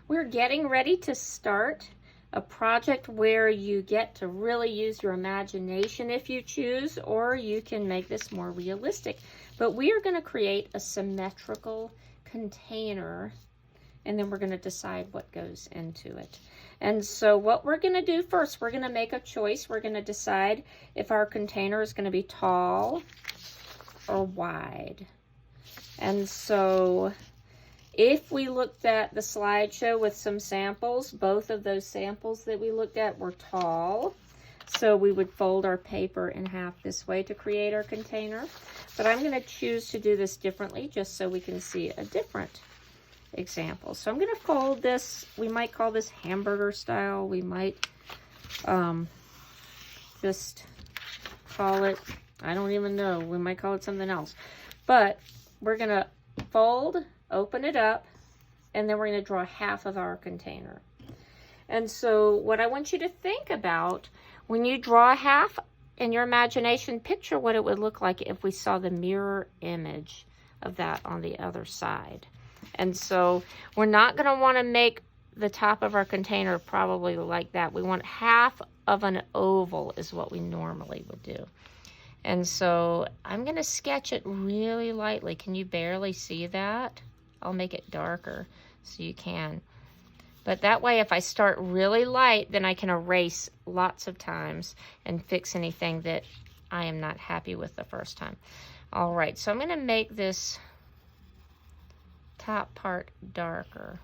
We're getting ready to start a project where you get to really use your imagination if you choose, or you can make this more realistic. But we are going to create a symmetrical container, and then we're going to decide what goes into it. And so what we're going to do first, we're going to make a choice. We're going to decide if our container is going to be tall or wide. And so if we looked at the slideshow with some samples, both of those samples that we looked at were tall. So we would fold our paper in half this way to create our container. But I'm going to choose to do this differently just so we can see a different example. So I'm going to fold this. We might call this hamburger style. We might just call it, I don't even know. We might call it something else. But we're going to fold, open it up, and then we're going to draw half of our container. And so what I want you to think about, when you draw half in your imagination, picture what it would look like if we saw the mirror image of that on the other side. And so we're not going to want to make the top of our container probably like that. We want half of an oval is what we normally would do. And so I'm going to sketch it really lightly. Can you barely see that? I'll make it darker so you can. But that way, if I start really light, then I can erase lots of times and fix anything that I am not happy with the first time. All right, so I'm going to make this top part darker.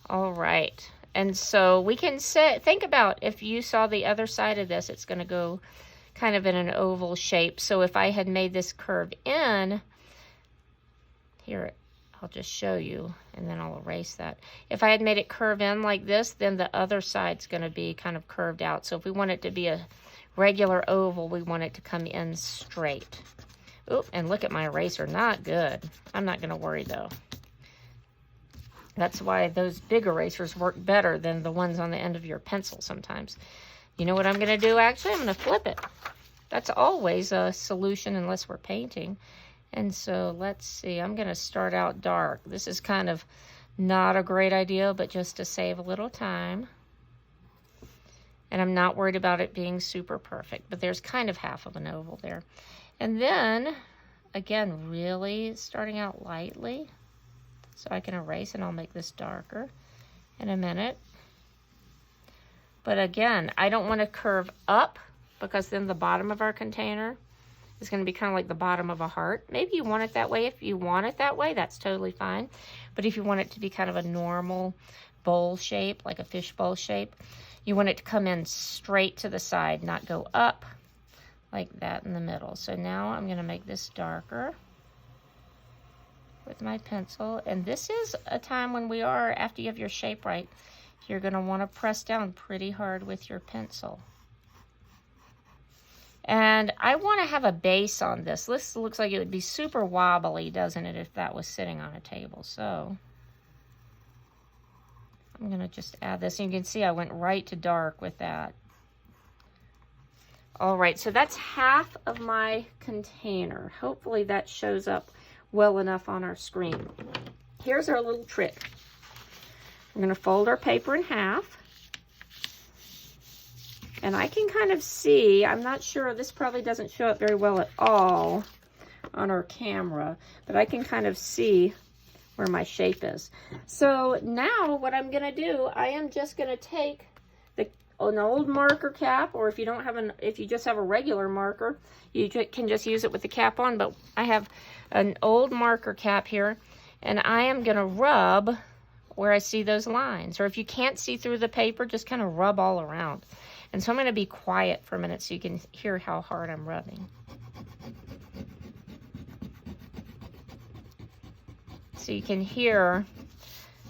All right. And so we can think about if you saw the other side of this, it's going to go kind of in an oval shape. So if I had made this curve in, here, I'll just show you, and then I'll erase that. If I had made it curve in like this, then the other side's going to be kind of curved out. So if we want it to be a regular oval, we want it to come in straight. Oh, and look at my eraser, not good. I'm not going to worry though. That's why those big erasers work better than the ones on the end of your pencil sometimes. You know what I'm going to do actually? I'm going to flip it. That's always a solution unless we're painting. And so let's see, I'm going to start out dark. This is kind of not a great idea, but just to save a little time. And I'm not worried about it being super perfect, but there's kind of half of an oval there. And then, again, really starting out lightly. So I can erase, and I'll make this darker in a minute. But again, I don't want to curve up because then the bottom of our container is going to be kind of like the bottom of a heart. Maybe you want it that way. If you want it that way, that's totally fine. But if you want it to be kind of a normal bowl shape, like a fish bowl shape, you want it to come in straight to the side, not go up like that in the middle. So now I'm going to make this darker with my pencil. And this is a time when we are, after you have your shape right, you're going to want to press down pretty hard with your pencil. And I want to have a base on this. This looks like it would be super wobbly, doesn't it, if that was sitting on a table. So I'm going to just add this. And you can see I went right to dark with that. All right, so that's half of my container. Hopefully that shows up well enough on our screen. Here's our little trick. We're going to fold our paper in half. And I can kind of see, I'm not sure, this probably doesn't show up very well at all on our camera, but I can kind of see where my shape is. So now what I'm going to do, I am just going to take an old marker cap, or if you don't have if you just have a regular marker, you can just use it with the cap on, but I have an old marker cap here, and I am going to rub where I see those lines. Or if you can't see through the paper, just kind of rub all around. And so I'm going to be quiet for a minute so you can hear how hard I'm rubbing. So you can hear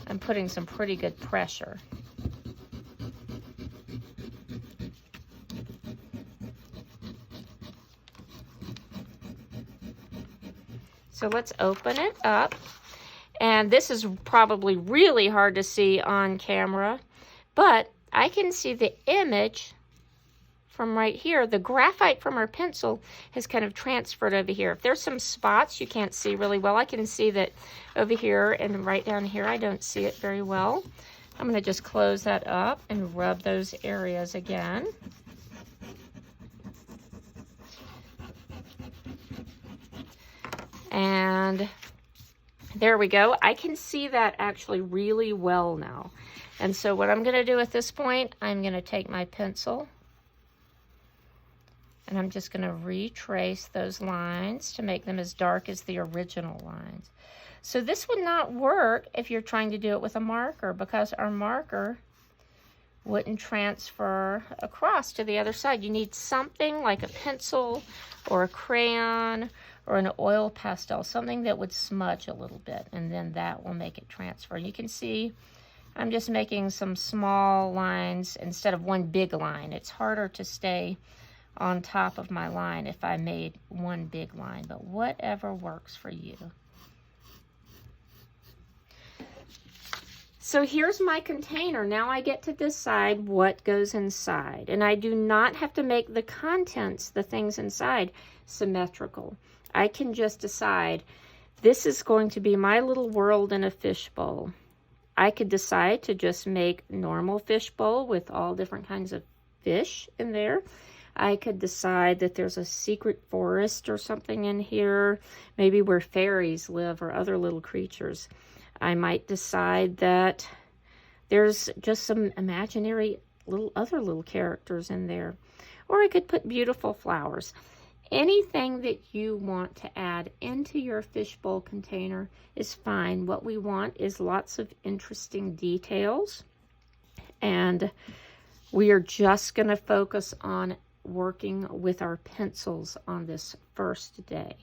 I'm putting some pretty good pressure. So let's open it up. And this is probably really hard to see on camera, but I can see the image from right here, the graphite from our pencil has kind of transferred over here. If there's some spots you can't see really well, I can see that over here and right down here, I don't see it very well. I'm going to just close that up and rub those areas again. And there we go. I can see that actually really well now. And so what I'm going to do at this point, I'm going to take my pencil and I'm just going to retrace those lines to make them as dark as the original lines. So this would not work if you're trying to do it with a marker, because our marker wouldn't transfer across to the other side. You need something like a pencil or a crayon or an oil pastel, something that would smudge a little bit, and then that will make it transfer. You can see I'm just making some small lines instead of one big line. It's harder to stay on top of my line if I made one big line, but whatever works for you. So here's my container. Now I get to decide what goes inside, and I do not have to make the contents, the things inside, symmetrical. I can just decide this is going to be my little world in a fishbowl. I could decide to just make normal fishbowl with all different kinds of fish in there. I could decide that there's a secret forest or something in here, maybe where fairies live or other little creatures. I might decide that there's just some imaginary other little characters in there. Or I could put beautiful flowers. Anything that you want to add into your fishbowl container is fine. What we want is lots of interesting details. And we are just going to focus on working with our pencils on this first day.